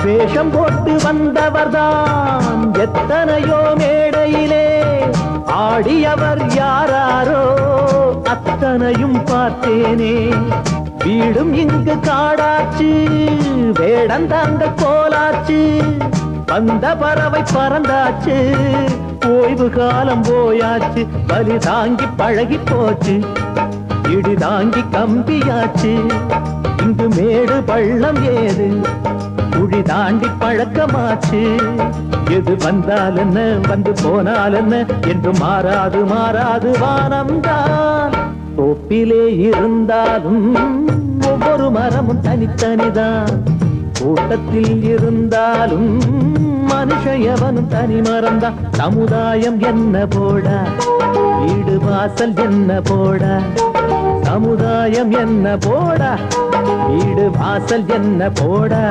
வேஷம் போட்டு வந்தவர்தான் எத்தனையோ மேடையிலே ஆடியவர் யாராரோ அத்தனையும் பார்த்தேனே. வீடும் இங்கு காடாச்சு, வேடந்தாங்க கோலாச்சு, வந்த பறவை பறந்தாச்சு, ஓய்வு காலம் போயாச்சு. பலி தாங்கி பழகி போச்சு, இடி தாங்கி கம்பியாச்சு. இங்கு மேடு பள்ளம் ஏது, குழி தாண்டி பழக்கமாச்சு. எது வந்தால் என்ன வந்து போனால் என்ன என்று மாறாது மாறாது வானம்தான். தோப்பிலே இருந்தாலும் ஒவ்வொரு மரமும் தனித்தனிதான், கூட்டத்தில் இருந்தாலும் மனுஷன் எவனும் தனி மரம்தான். சமுதாயம் என்ன போடா, வீடு வாசல் என்ன போடா, சமுதாயம் என்ன போடா, வீடு வாசல் என்ன போடா.